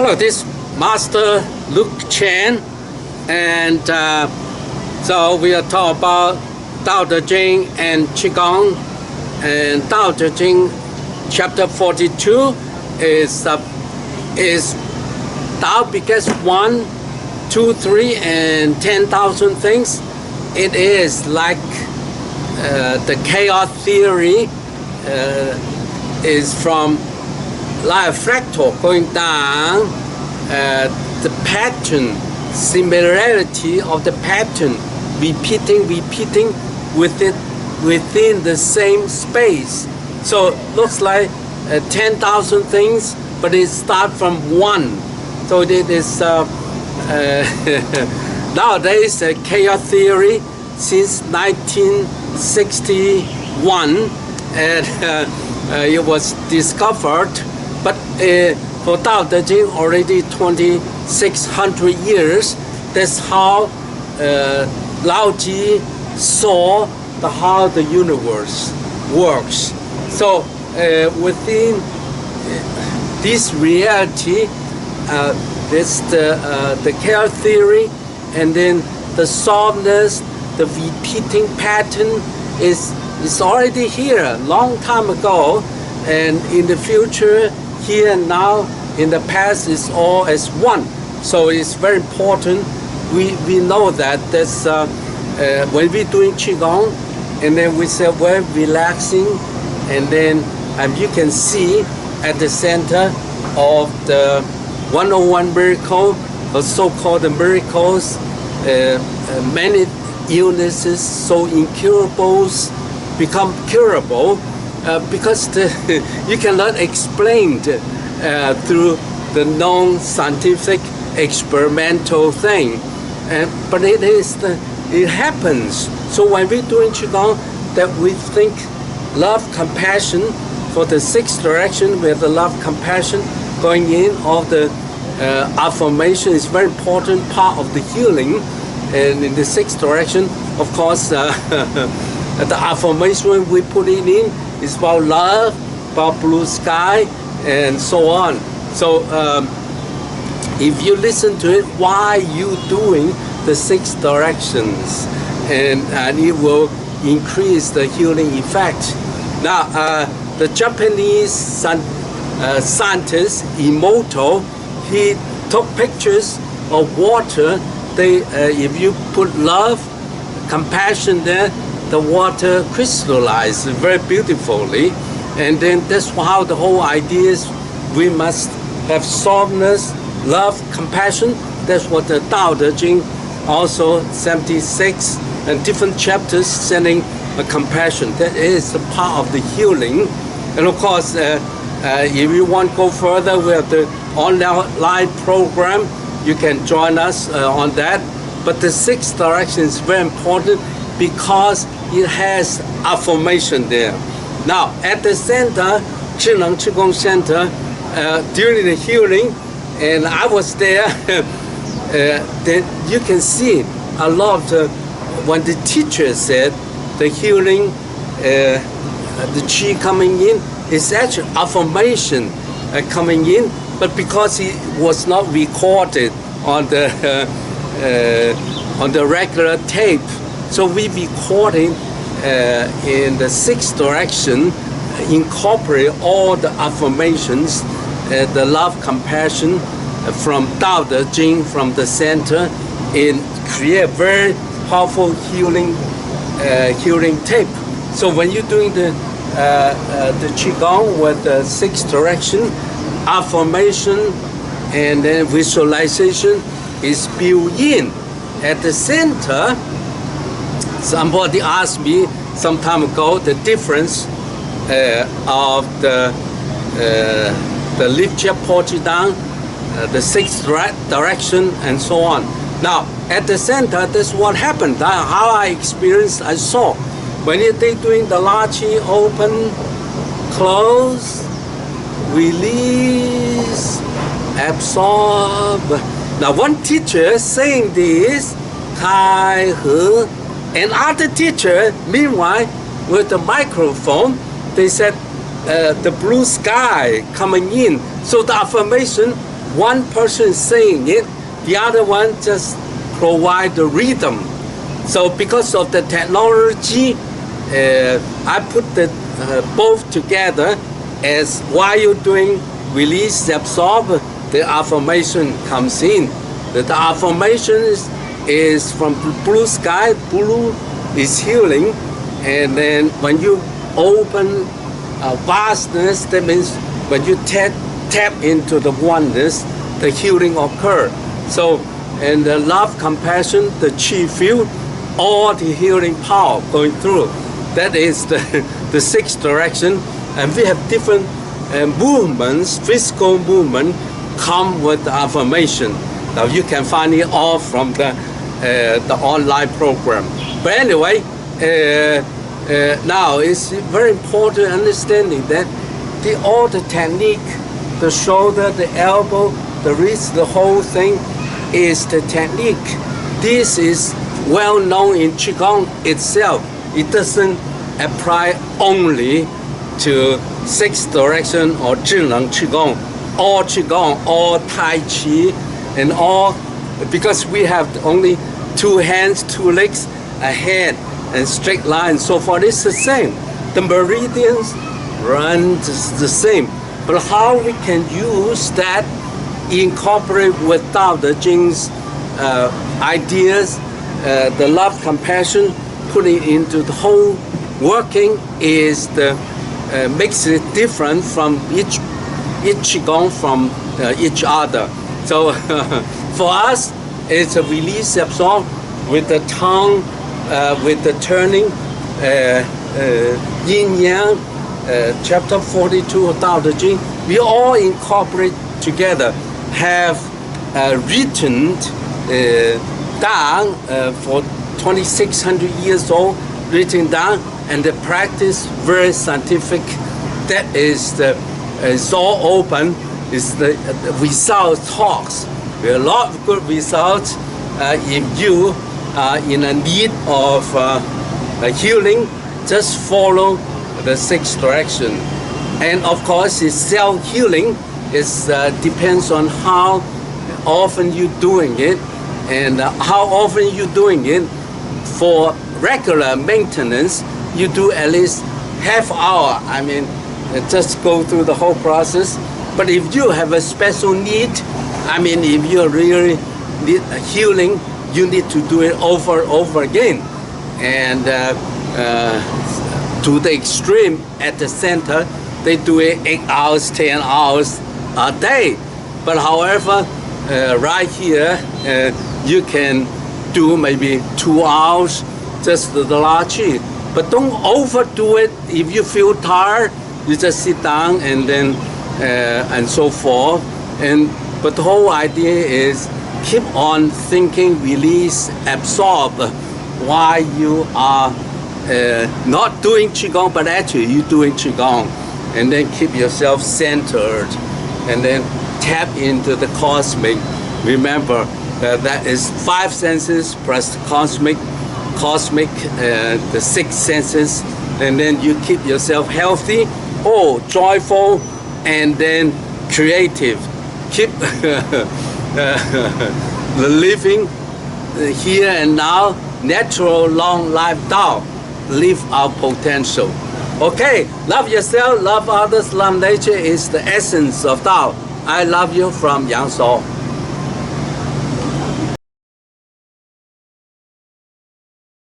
Hello, this Master Luke Chen, and so we are talking about Tao Te Ching and Qigong. And Tao Te Ching, chapter 42, is Tao begets 1, 2, 3, and 10,000 things. It is like the chaos theory is from like a fractal going down, the pattern, similarity of the pattern, repeating within the same space. So it looks like 10,000 things, but it starts from 1. So it is nowadays a chaos theory since 1961, and it was discovered. But for Tao Te Ching, already 2,600 years, that's how Lao Ji saw how the universe works. So within this reality, there's the chaos theory, and then the softness, the repeating pattern is already here a long time ago, and in the future, here and now, in the past, is all as one. So it's very important. We know that that's when we're doing Qigong, and then we say we're relaxing, and then you can see at the center of the 101 miracle, or so-called miracles, many illnesses, so incurable, become curable, because you cannot explain through the non-scientific experimental thing, but it happens. So when we're doing Qigong, that we think love, compassion for the sixth direction, where the love, compassion going in, of the affirmation is very important part of the healing. And in the sixth direction, of course, the affirmation we put it in is about love, about blue sky, and so on. So if you listen to it, why you doing the six directions, and it will increase the healing effect. Now, the Japanese scientist Emoto, he took pictures of water. If you put love, compassion there, the water crystallizes very beautifully. And then that's how the whole idea is. We must have softness, love, compassion. That's what the Tao Te Ching, also 76 and different chapters, sending a compassion. That is a part of the healing. And of course, if you want to go further, we have the online program. You can join us on that. But the sixth direction is very important because it has affirmation there. Now, at the center, Qileng Qigong Center, during the healing, and I was there, that you can see a lot of when the teacher said the healing, the Qi coming in, is actually affirmation coming in, but because it was not recorded on the regular tape, so we recording in the sixth direction, incorporate all the affirmations, the love, compassion from Tao Te Ching, from the center, and create very powerful healing tape. So when you're doing the Qigong with the sixth direction, affirmation and then visualization is built in. At the center, somebody asked me some time ago the difference of the lift chair porch down, the sixth direction, and so on. Now, at the center, that's what happened. How I experienced, I saw. When they're doing the Lachi, open, close, release, absorb. Now, one teacher saying this, Kai He, and other teacher, meanwhile, with the microphone, they said the blue sky coming in. So the affirmation one person is saying it, the other one just provide the rhythm. So because of the technology, I put both together. As while you're doing release, absorb, the affirmation comes in. The affirmation is from blue sky. Blue is healing, and then when you open vastness, that means when you tap into the oneness, the healing occur. So, and the love, compassion, the chi field, all the healing power going through. That is the sixth direction, and we have different movements, physical movement, come with the affirmation. Now you can find it all from the online program. But anyway, now it's very important understanding that all the technique, the shoulder, the elbow, the wrist, the whole thing is the technique. This is well known in Qigong itself. It doesn't apply only to sixth direction or Zhineng Qigong. All Qigong, all Tai Chi, and all, because we have only two hands, two legs, a head, and straight line, so forth. It's the same. The meridians run the same. But how we can use that, incorporate with Tao Te Ching's ideas, the love, compassion, putting into the whole working is the makes it different from each Qigong from each other. So for us, it's a release, absorb with the tongue, with the turning, yin yang, chapter 42 of Tao Te Ching. We all incorporate together, have written down for 2,600 years old, written down, and the practice very scientific. That is it's all open. It's the result talks. A lot of good results. If you are in a need of healing, just follow the sixth direction. And of course, it's self-healing. It depends on how often you're doing it, and how often you're doing it. For regular maintenance, you do at least half hour. I mean, just go through the whole process. But if you have a special need, I mean, if you really need a healing, you need to do it over and over again. And to the extreme at the center, they do it 8 hours, 10 hours a day. But however, right here, you can do maybe 2 hours, just the La Chi. But don't overdo it. If you feel tired, you just sit down and then and so forth. But the whole idea is keep on thinking, release, absorb while you are not doing Qigong, but actually you're doing Qigong. And then keep yourself centered, and then tap into the cosmic. Remember, that is 5 senses plus the cosmic, the 6 senses, and then you keep yourself healthy, joyful, and then creative. Keep the living here and now, natural, long life Tao. Live our potential. Okay, love yourself, love others, love nature is the essence of Tao. I love you from Yang Shou.